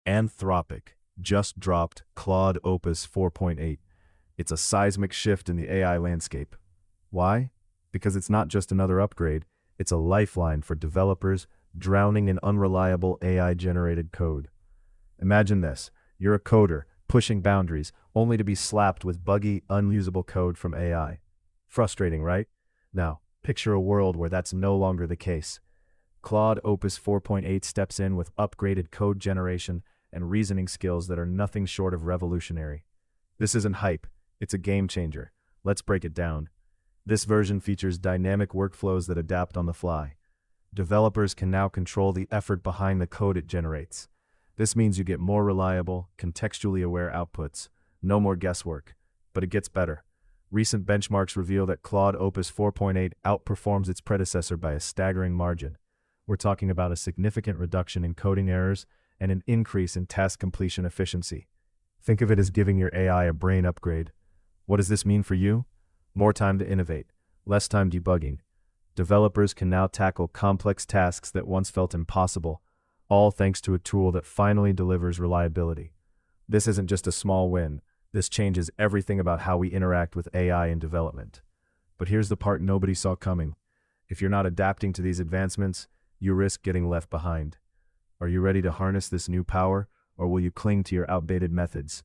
Anthropic just dropped Claude Opus 4.8. It's a seismic shift in the AI landscape. Why? Because it's not just another upgrade, it's a lifeline for developers drowning in unreliable AI-generated code. Imagine this, you're a coder, pushing boundaries, only to be slapped with buggy, unusable code from AI. Frustrating, right? Now, picture a world where that's no longer the case. Claude Opus 4.8 steps in with upgraded code generation and reasoning skills that are nothing short of revolutionary. This isn't hype, it's a game changer. Let's break it down. This version features dynamic workflows that adapt on the fly. Developers can now control the effort behind the code it generates. This means you get more reliable, contextually aware outputs. No more guesswork. But it gets better. Recent benchmarks reveal that Claude Opus 4.8 outperforms its predecessor by a staggering margin. We're talking about a significant reduction in coding errors and an increase in task completion efficiency. Think of it as giving your AI a brain upgrade. What does this mean for you? More time to innovate, less time debugging. Developers can now tackle complex tasks that once felt impossible, all thanks to a tool that finally delivers reliability. This isn't just a small win. This changes everything about how we interact with AI in development. But here's the part nobody saw coming. If you're not adapting to these advancements, you risk getting left behind. Are you ready to harness this new power, or will you cling to your outdated methods?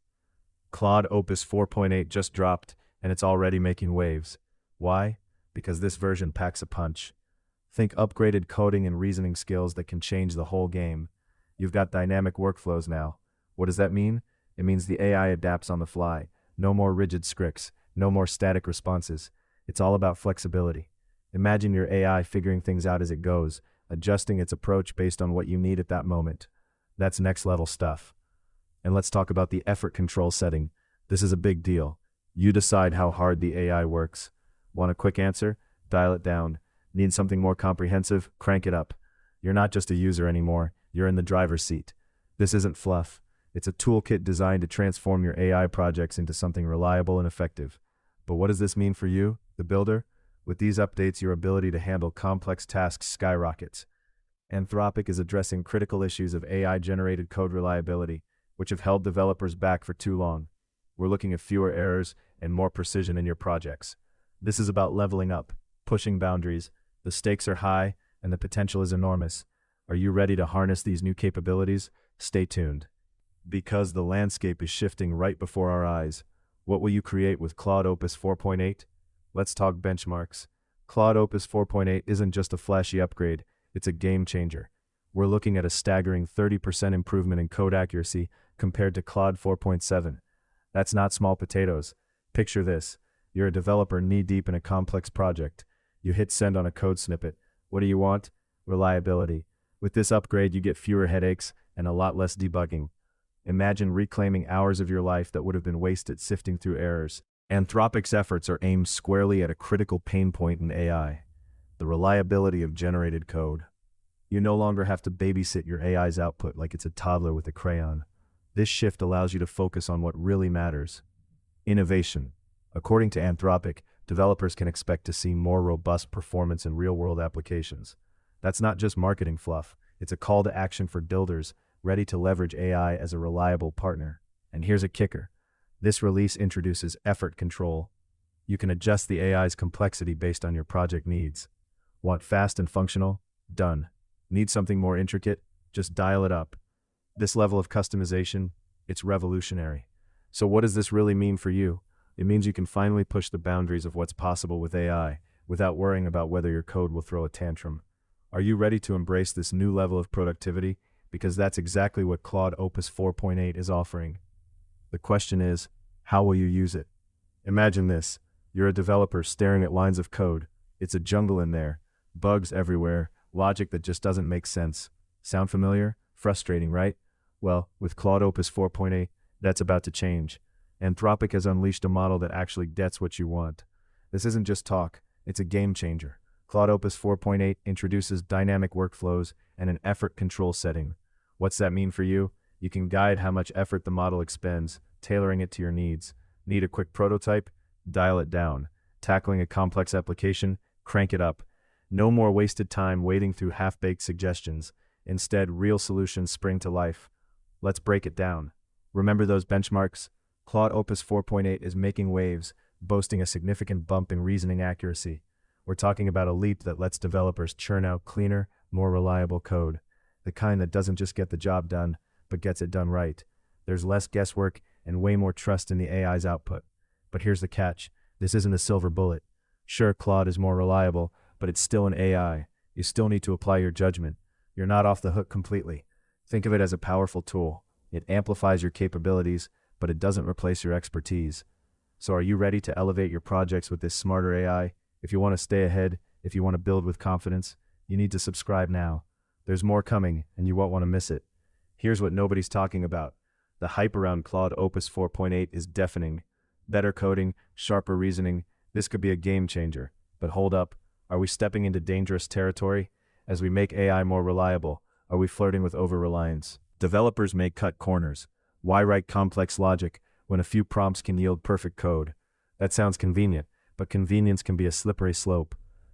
Claude Opus 4.8 just dropped, and it's already making waves. Why? Because this version packs a punch. Think upgraded coding and reasoning skills that can change the whole game. You've got dynamic workflows now. What does that mean? It means the AI adapts on the fly. No more rigid scripts, no more static responses. It's all about flexibility. Imagine your AI figuring things out as it goes, adjusting its approach based on what you need at that moment. That's next level stuff. And let's talk about the effort control setting. This is a big deal. You decide how hard the AI works. Want a quick answer? Dial it down. Need something more comprehensive? Crank it up. You're not just a user anymore, you're in the driver's seat. This isn't fluff. It's a toolkit designed to transform your AI projects into something reliable and effective. But what does this mean for you, the builder? With these updates, your ability to handle complex tasks skyrockets. Anthropic is addressing critical issues of AI-generated code reliability, which have held developers back for too long. We're looking at fewer errors and more precision in your projects. This is about leveling up, pushing boundaries. The stakes are high, and the potential is enormous. Are you ready to harness these new capabilities? Stay tuned. Because the landscape is shifting right before our eyes. What will you create with Claude Opus 4.8? Let's talk benchmarks. Claude Opus 4.8 isn't just a flashy upgrade, it's a game changer. We're looking at a staggering 30% improvement in code accuracy compared to Claude 4.7. That's not small potatoes. Picture this. You're a developer knee-deep in a complex project. You hit send on a code snippet. What do you want? Reliability. With this upgrade, you get fewer headaches and a lot less debugging. Imagine reclaiming hours of your life that would have been wasted sifting through errors. Anthropic's efforts are aimed squarely at a critical pain point in AI, the reliability of generated code. You no longer have to babysit your AI's output like it's a toddler with a crayon. This shift allows you to focus on what really matters. Innovation. According to Anthropic, developers can expect to see more robust performance in real-world applications. That's not just marketing fluff, it's a call to action for builders ready to leverage AI as a reliable partner. And here's a kicker. This release introduces effort control. You can adjust the AI's complexity based on your project needs. Want fast and functional? Done. Need something more intricate? Just dial it up. This level of customization, it's revolutionary. So what does this really mean for you? It means you can finally push the boundaries of what's possible with AI without worrying about whether your code will throw a tantrum. Are you ready to embrace this new level of productivity? Because that's exactly what Claude Opus 4.8 is offering. The question is, how will you use it? Imagine this. You're a developer staring at lines of code. It's a jungle in there. Bugs everywhere. Logic that just doesn't make sense. Sound familiar? Frustrating, right? Well, with Claude Opus 4.8, that's about to change. Anthropic has unleashed a model that actually gets what you want. This isn't just talk. It's a game changer. Claude Opus 4.8 introduces dynamic workflows and an effort control setting. What's that mean for you? You can guide how much effort the model expends, tailoring it to your needs. Need a quick prototype? Dial it down. Tackling a complex application? Crank it up. No more wasted time wading through half-baked suggestions. Instead, real solutions spring to life. Let's break it down. Remember those benchmarks? Claude Opus 4.8 is making waves, boasting a significant bump in reasoning accuracy. We're talking about a leap that lets developers churn out cleaner, more reliable code. The kind that doesn't just get the job done, but gets it done right. There's less guesswork and way more trust in the AI's output. But here's the catch. This isn't a silver bullet. Sure, Claude is more reliable, but it's still an AI. You still need to apply your judgment. You're not off the hook completely. Think of it as a powerful tool. It amplifies your capabilities, but it doesn't replace your expertise. So are you ready to elevate your projects with this smarter AI? If you want to stay ahead, if you want to build with confidence, you need to subscribe now. There's more coming, and you won't want to miss it. Here's what nobody's talking about. The hype around Claude Opus 4.8 is deafening. Better coding, sharper reasoning, this could be a game changer. But hold up, are we stepping into dangerous territory? As we make AI more reliable, are we flirting with over-reliance? Developers may cut corners. Why write complex logic when a few prompts can yield perfect code? That sounds convenient, but convenience can be a slippery slope.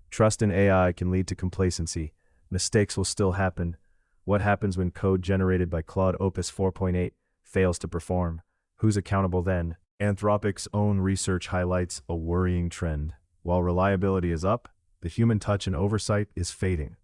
Trust in AI can lead to complacency. Mistakes will still happen. What happens when code generated by Claude Opus 4.8 fails to perform? Who's accountable then? Anthropic's own research highlights a worrying trend. While reliability is up, the human touch and oversight is fading.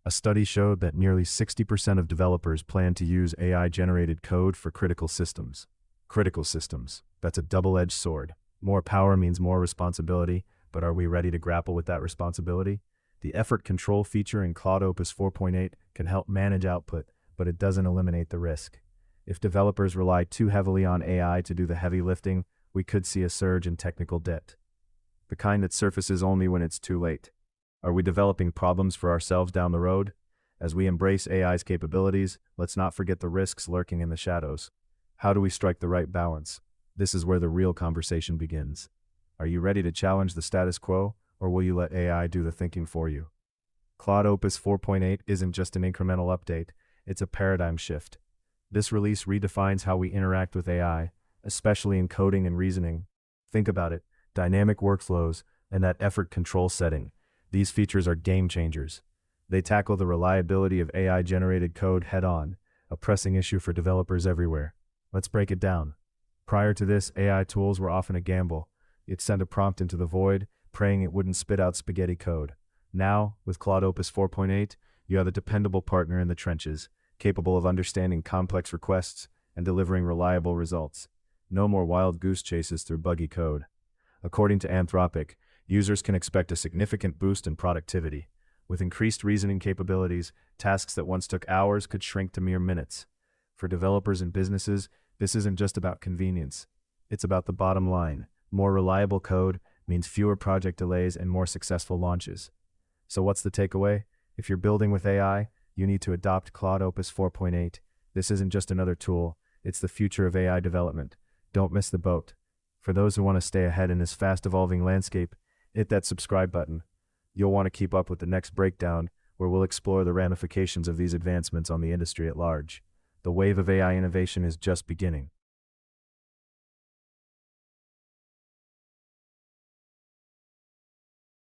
A study showed that nearly 60% of developers plan to use AI-generated code for critical systems. Critical systems. That's a double-edged sword. More power means more responsibility, but are we ready to grapple with that responsibility? The effort control feature in Cloud Opus 4.8 can help manage output, but it doesn't eliminate the risk. If developers rely too heavily on AI to do the heavy lifting, we could see a surge in technical debt. The kind that surfaces only when it's too late. Are we developing problems for ourselves down the road? As we embrace AI's capabilities, let's not forget the risks lurking in the shadows. How do we strike the right balance? This is where the real conversation begins. Are you ready to challenge the status quo, or will you let AI do the thinking for you? Cloud Opus 4.8 isn't just an incremental update, it's a paradigm shift. This release redefines how we interact with AI, especially in coding and reasoning. Think about it, dynamic workflows, and that effort control setting. These features are game changers. They tackle the reliability of AI-generated code head-on, a pressing issue for developers everywhere. Let's break it down. Prior to this, AI tools were often a gamble. You'd send a prompt into the void, praying it wouldn't spit out spaghetti code. Now, with Claude Opus 4.8, you have a dependable partner in the trenches, capable of understanding complex requests and delivering reliable results. No more wild goose chases through buggy code. According to Anthropic, users can expect a significant boost in productivity. With increased reasoning capabilities, tasks that once took hours could shrink to mere minutes. For developers and businesses, this isn't just about convenience. It's about the bottom line. More reliable code means fewer project delays and more successful launches. So what's the takeaway? If you're building with AI, you need to adopt Cloud Opus 4.8. This isn't just another tool, it's the future of AI development. Don't miss the boat. For those who want to stay ahead in this fast-evolving landscape, hit that subscribe button. You'll want to keep up with the next breakdown, where we'll explore the ramifications of these advancements on the industry at large. The wave of AI innovation is just beginning.